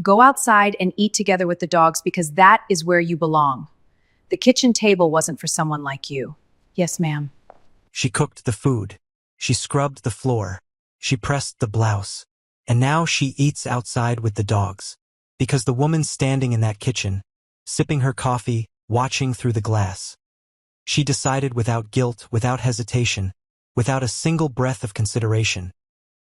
Go outside and eat together with the dogs because that is where you belong. The kitchen table wasn't for someone like you. Yes, ma'am. She cooked the food. She scrubbed the floor. She pressed the blouse. And now she eats outside with the dogs. Because the woman standing in that kitchen, sipping her coffee, watching through the glass. She decided without guilt, without hesitation, without a single breath of consideration,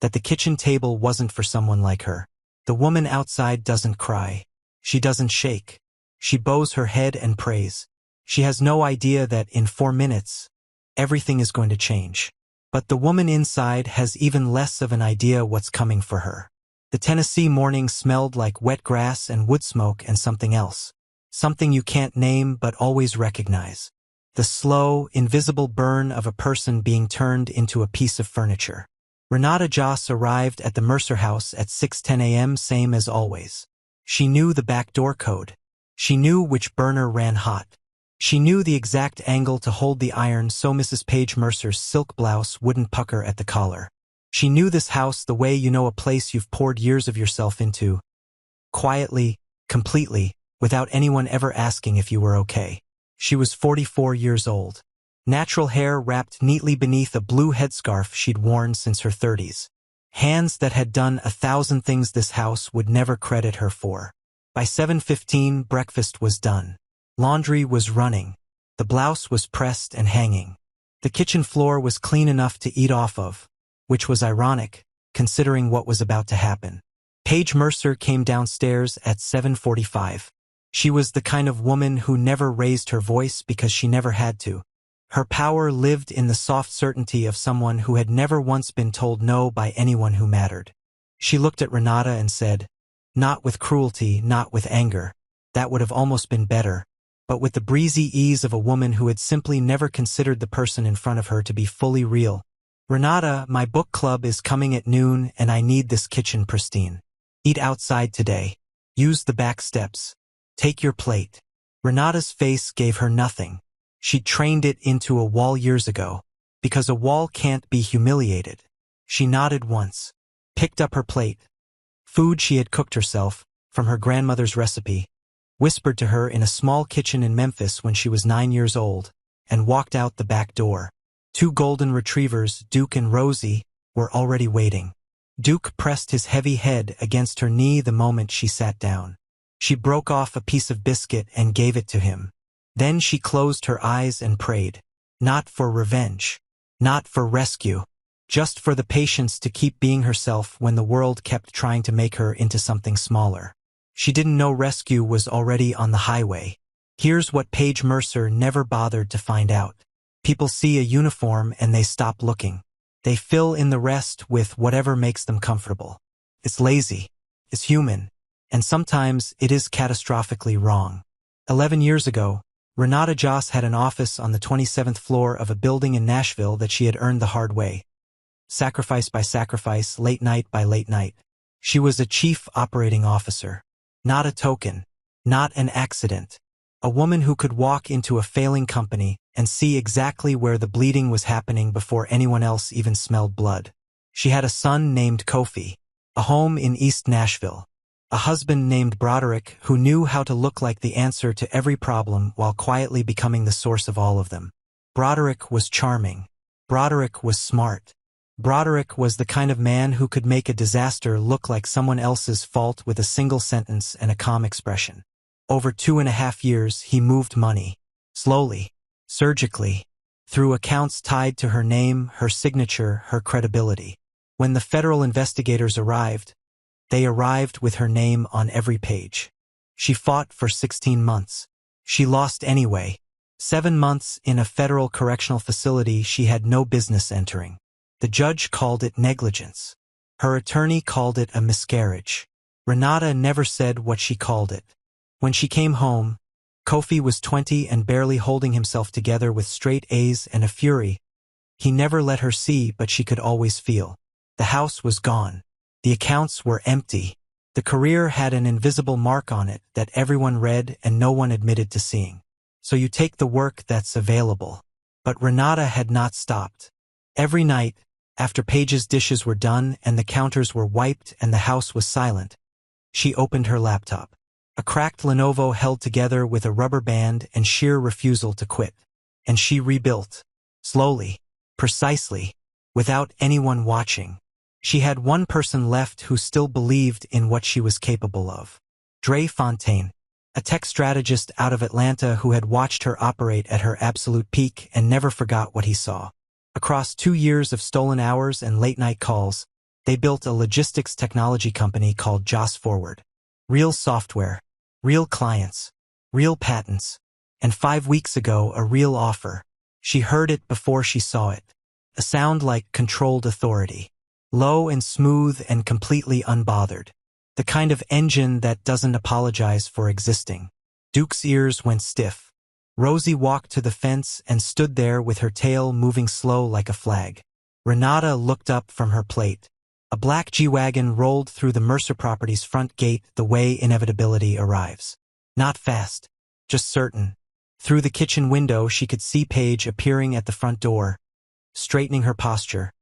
that the kitchen table wasn't for someone like her. The woman outside doesn't cry. She doesn't shake. She bows her head and prays. She has no idea that in 4 minutes, everything is going to change. But the woman inside has even less of an idea what's coming for her. The Tennessee morning smelled like wet grass and wood smoke and something else. Something you can't name but always recognize. The slow, invisible burn of a person being turned into a piece of furniture. Renata Joss arrived at the Mercer house at 6:10 a.m. same as always. She knew the back door code. She knew which burner ran hot. She knew the exact angle to hold the iron so Mrs. Page Mercer's silk blouse wouldn't pucker at the collar. She knew this house the way you know a place you've poured years of yourself into. Quietly, completely, without anyone ever asking if you were okay. She was 44 years old. Natural hair wrapped neatly beneath a blue headscarf she'd worn since her 30s. Hands that had done 1,000 things this house would never credit her for. By 7:15, breakfast was done. Laundry was running. The blouse was pressed and hanging. The kitchen floor was clean enough to eat off of, which was ironic, considering what was about to happen. Paige Mercer came downstairs at 7:45. She was the kind of woman who never raised her voice because she never had to. Her power lived in the soft certainty of someone who had never once been told no by anyone who mattered. She looked at Renata and said, not with cruelty, not with anger. That would have almost been better. But with the breezy ease of a woman who had simply never considered the person in front of her to be fully real. Renata, my book club is coming at noon and I need this kitchen pristine. Eat outside today. Use the back steps. Take your plate. Renata's face gave her nothing. She trained it into a wall years ago. Because a wall can't be humiliated. She nodded once. Picked up her plate. Food she had cooked herself, from her grandmother's recipe. Whispered to her in a small kitchen in Memphis when she was 9 years old, and walked out the back door. 2 golden retrievers, Duke and Rosie, were already waiting. Duke pressed his heavy head against her knee the moment she sat down. She broke off a piece of biscuit and gave it to him. Then she closed her eyes and prayed. Not for revenge. Not for rescue. Just for the patience to keep being herself when the world kept trying to make her into something smaller. She didn't know rescue was already on the highway. Here's what Paige Mercer never bothered to find out. People see a uniform and they stop looking. They fill in the rest with whatever makes them comfortable. It's lazy. It's human. And sometimes it is catastrophically wrong. 11 years ago, Renata Joss had an office on the 27th floor of a building in Nashville that she had earned the hard way. Sacrifice by sacrifice, late night by late night. She was a chief operating officer. Not a token. Not an accident. A woman who could walk into a failing company and see exactly where the bleeding was happening before anyone else even smelled blood. She had a son named Kofi, a home in East Nashville, a husband named Broderick who knew how to look like the answer to every problem while quietly becoming the source of all of them. Broderick was charming. Broderick was smart. Broderick was the kind of man who could make a disaster look like someone else's fault with a single sentence and a calm expression. Over 2.5 years, he moved money. Slowly. Surgically. Through accounts tied to her name, her signature, her credibility. When the federal investigators arrived, they arrived with her name on every page. She fought for 16 months. She lost anyway. 7 months in a federal correctional facility she had no business entering. The judge called it negligence. Her attorney called it a miscarriage. Renata never said what she called it. When she came home, Kofi was 20 and barely holding himself together with straight A's and a fury he never let her see but she could always feel. The house was gone. The accounts were empty. The career had an invisible mark on it that everyone read and no one admitted to seeing. So you take the work that's available. But Renata had not stopped. Every night, after Paige's dishes were done and the counters were wiped and the house was silent, She opened her laptop. A cracked Lenovo held together with a rubber band and sheer refusal to quit. And she rebuilt. Slowly. Precisely. Without anyone watching. She had one person left who still believed in what she was capable of. Dre Fontaine, a tech strategist out of Atlanta who had watched her operate at her absolute peak and never forgot what he saw. Across 2 years of stolen hours and late-night calls, they built a logistics technology company called Joss Forward. Real software, real clients, real patents, and 5 weeks ago a real offer. She heard it before she saw it. A sound like controlled authority. Low and smooth and completely unbothered. The kind of engine that doesn't apologize for existing. Duke's ears went stiff. Rosie walked to the fence and stood there with her tail moving slow like a flag. Renata looked up from her plate. A black G-Wagon rolled through the Mercer property's front gate the way inevitability arrives. Not fast, just certain. Through the kitchen window she could see Paige appearing at the front door, straightening her posture,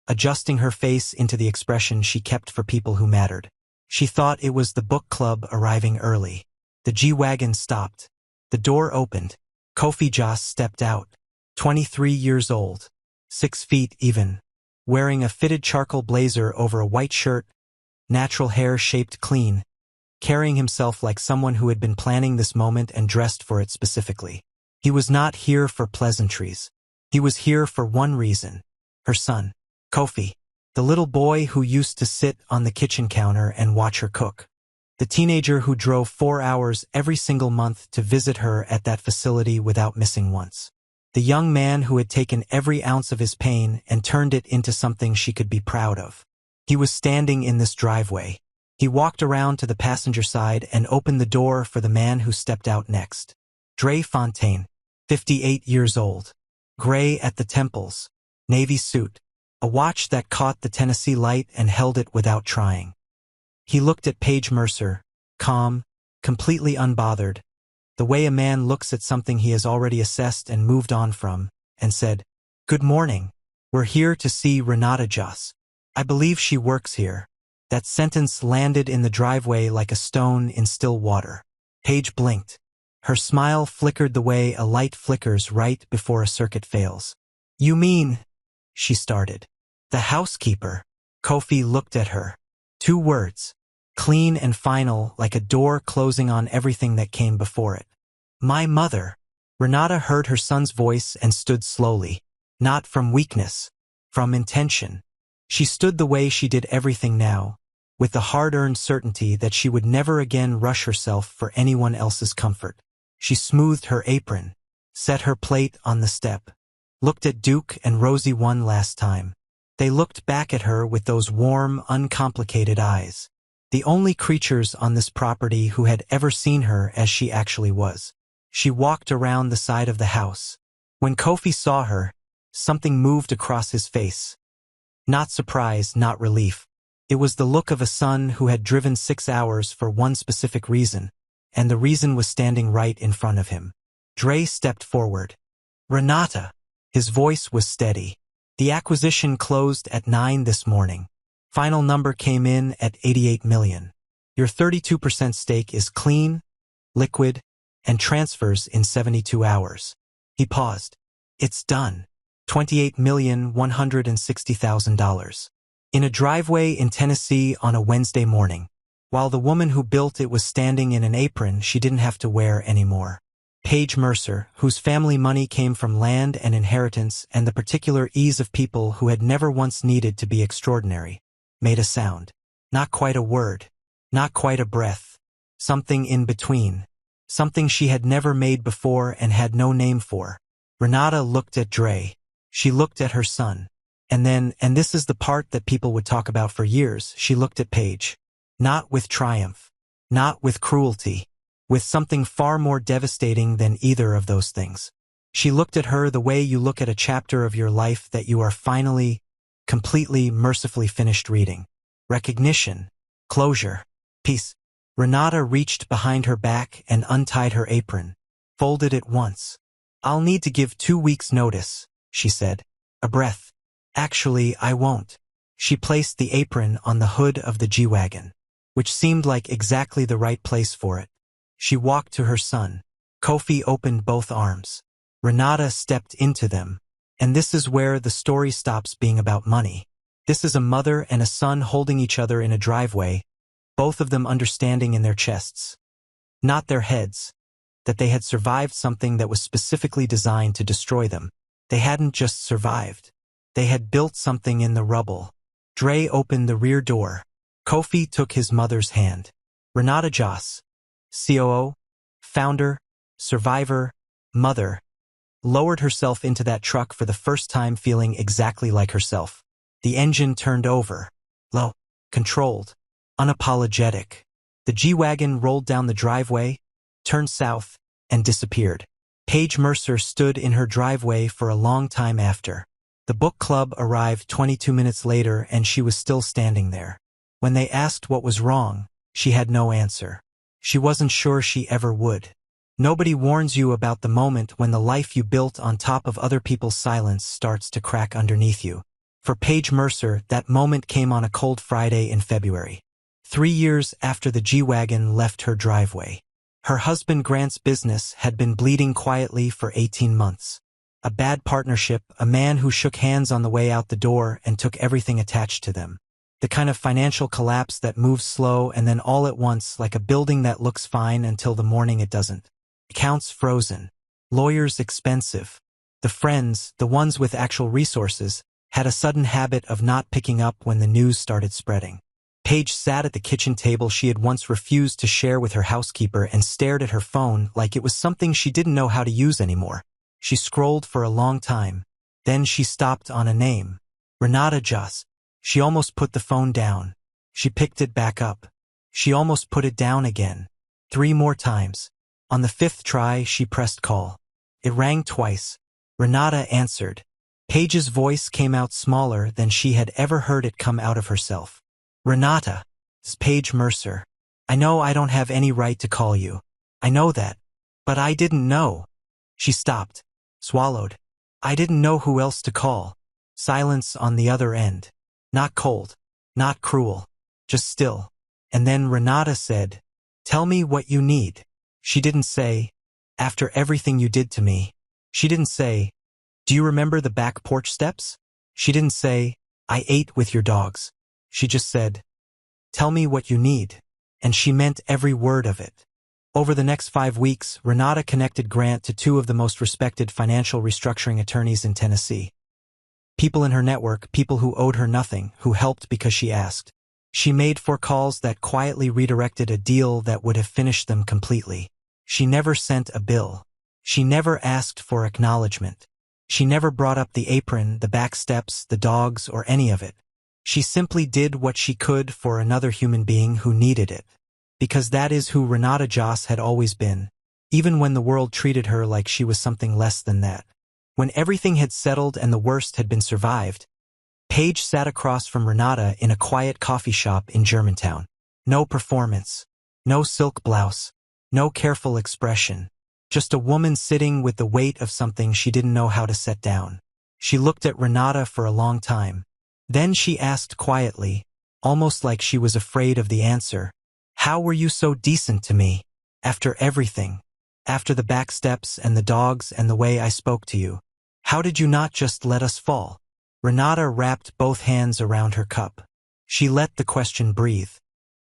adjusting her face into the expression she kept for people who mattered. She thought it was the book club arriving early. The G-Wagon stopped. The door opened. Kofi Joss stepped out. 23 years old. 6 feet even. Wearing a fitted charcoal blazer over a white shirt, natural hair shaped clean, carrying himself like someone who had been planning this moment and dressed for it specifically. He was not here for pleasantries. He was here for one reason. Her son, Kofi, the little boy who used to sit on the kitchen counter and watch her cook. The teenager who drove 4 hours every single month to visit her at that facility without missing once. The young man who had taken every ounce of his pain and turned it into something she could be proud of. He was standing in this driveway. He walked around to the passenger side and opened the door for the man who stepped out next. Dre Fontaine, 58 years old. Gray at the temples. Navy suit. A watch that caught the Tennessee light and held it without trying. He looked at Paige Mercer, calm, completely unbothered, the way a man looks at something he has already assessed and moved on from, and said, "Good morning. We're here to see Renata Joss. I believe she works here." That sentence landed in the driveway like a stone in still water. Paige blinked. Her smile flickered the way a light flickers right before a circuit fails. "You mean?" she started. "The housekeeper." Kofi looked at her. 2 words. Clean and final, like a door closing on everything that came before it. "My mother." Renata heard her son's voice and stood slowly. Not from weakness. From intention. She stood the way she did everything now, with the hard-earned certainty that she would never again rush herself for anyone else's comfort. She smoothed her apron, set her plate on the step, looked at Duke and Rosie one last time. They looked back at her with those warm, uncomplicated eyes. The only creatures on this property who had ever seen her as she actually was. She walked around the side of the house. When Kofi saw her, something moved across his face. Not surprise, not relief. It was the look of a son who had driven 6 hours for one specific reason, and the reason was standing right in front of him. Dre stepped forward. "Renata." His voice was steady. "The acquisition closed at 9 this morning. Final number came in at 88 million. Your 32% stake is clean, liquid, and transfers in 72 hours. He paused. "It's done. $28,160,000. In a driveway in Tennessee on a Wednesday morning. While the woman who built it was standing in an apron she didn't have to wear anymore. Paige Mercer, whose family money came from land and inheritance and the particular ease of people who had never once needed to be extraordinary, made a sound. Not quite a word. Not quite a breath. Something in between. Something she had never made before and had no name for. Renata looked at Dre. She looked at her son. And then, and this is the part that people would talk about for years, she looked at Paige. Not with triumph. Not with cruelty. With something far more devastating than either of those things. She looked at her the way you look at a chapter of your life that you are finally, completely, mercifully finished reading. Recognition. Closure. Peace. Renata reached behind her back and untied her apron. Folded it once. "I'll need to give 2 weeks' notice," she said. A breath. "Actually, I won't." She placed the apron on the hood of the G-Wagon. which seemed like exactly the right place for it. She walked to her son. Kofi opened both arms. Renata stepped into them. And this is where the story stops being about money. This is a mother and a son holding each other in a driveway, both of them understanding in their chests, not their heads, that they had survived something that was specifically designed to destroy them. They hadn't just survived. They had built something in the rubble. Dre opened the rear door. Kofi took his mother's hand. Renata Joss, COO, founder, survivor, mother, lowered herself into that truck for the first time feeling exactly like herself. The engine turned over. Low, controlled, unapologetic. The G-Wagon rolled down the driveway, turned south, and disappeared. Paige Mercer stood in her driveway for a long time after. The book club arrived 22 minutes later and she was still standing there. When they asked what was wrong, she had no answer. She wasn't sure she ever would. Nobody warns you about the moment when the life you built on top of other people's silence starts to crack underneath you. For Paige Mercer, that moment came on a cold Friday in February. 3 years after the G-Wagon left her driveway. Her husband Grant's business had been bleeding quietly for 18 months. A bad partnership, a man who shook hands on the way out the door and took everything attached to them. The kind of financial collapse that moves slow and then all at once, like a building that looks fine until the morning it doesn't. Accounts frozen. Lawyers expensive. The friends, the ones with actual resources, had a sudden habit of not picking up when the news started spreading. Paige sat at the kitchen table she had once refused to share with her housekeeper and stared at her phone like it was something she didn't know how to use anymore. She scrolled for a long time. Then she stopped on a name. Renata Joss. She almost put the phone down. She picked it back up. She almost put it down again. 3 more times. On the 5th try, she pressed call. It rang twice. Renata answered. Paige's voice came out smaller than she had ever heard it come out of herself. Renata, it's Paige Mercer. I know I don't have any right to call you. I know that. But I didn't know. She stopped, swallowed. I didn't know who else to call. Silence on the other end. Not cold, not cruel, just still. And then Renata said, tell me what you need. She didn't say, after everything you did to me. She didn't say, do you remember the back porch steps? She didn't say, I ate with your dogs. She just said, tell me what you need. And she meant every word of it. Over the next 5 weeks, Renata connected Grant to 2 of the most respected financial restructuring attorneys in Tennessee. People in her network, people who owed her nothing, who helped because she asked. She made 4 calls that quietly redirected a deal that would have finished them completely. She never sent a bill. She never asked for acknowledgement. She never brought up the apron, the back steps, the dogs, or any of it. She simply did what she could for another human being who needed it. Because that is who Renata Joss had always been, even when the world treated her like she was something less than that. When everything had settled and the worst had been survived, Paige sat across from Renata in a quiet coffee shop in Germantown. No performance, no silk blouse, no careful expression. Just a woman sitting with the weight of something she didn't know how to set down. She looked at Renata for a long time. Then she asked quietly, almost like she was afraid of the answer, how were you so decent to me? After everything. After the back steps and the dogs and the way I spoke to you. How did you not just let us fall? Renata wrapped both hands around her cup. She let the question breathe.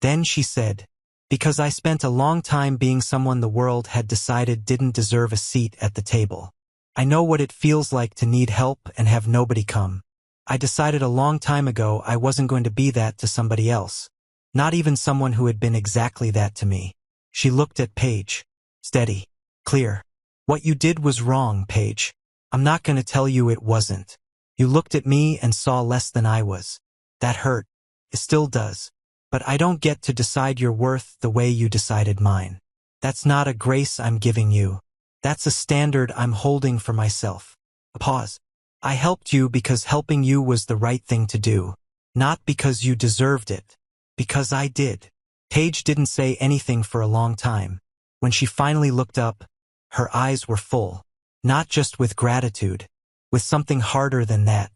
Then she said, because I spent a long time being someone the world had decided didn't deserve a seat at the table. I know what it feels like to need help and have nobody come. I decided a long time ago I wasn't going to be that to somebody else. Not even someone who had been exactly that to me. She looked at Paige. Steady. Clear. What you did was wrong, Paige. I'm not going to tell you it wasn't. You looked at me and saw less than I was. That hurt. It still does. But I don't get to decide your worth the way you decided mine. That's not a grace I'm giving you. That's a standard I'm holding for myself. A pause. I helped you because helping you was the right thing to do. Not because you deserved it. Because I did. Paige didn't say anything for a long time. When she finally looked up, her eyes were full. Not just with gratitude, with something harder than that.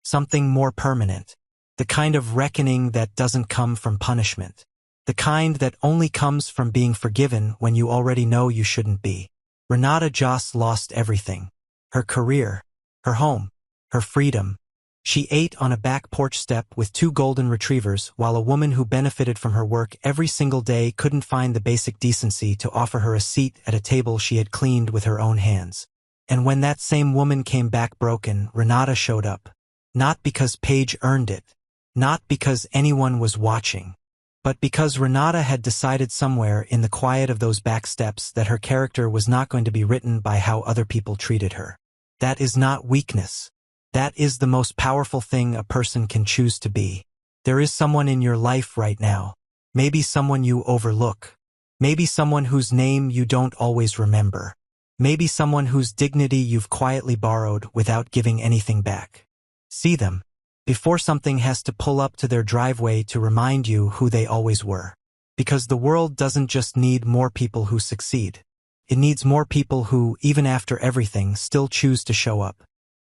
Something more permanent. The kind of reckoning that doesn't come from punishment. The kind that only comes from being forgiven when you already know you shouldn't be. Renata just lost everything. Her career, her home, her freedom. She ate on a back porch step with two golden retrievers while a woman who benefited from her work every single day couldn't find the basic decency to offer her a seat at a table she had cleaned with her own hands. And when that same woman came back broken, Renata showed up. Not because Paige earned it. Not because anyone was watching. But because Renata had decided somewhere in the quiet of those back steps that her character was not going to be written by how other people treated her. That is not weakness. That is the most powerful thing a person can choose to be. There is someone in your life right now. Maybe someone you overlook. Maybe someone whose name you don't always remember. Maybe someone whose dignity you've quietly borrowed without giving anything back. See them before something has to pull up to their driveway to remind you who they always were. Because the world doesn't just need more people who succeed. It needs more people who, even after everything, still choose to show up.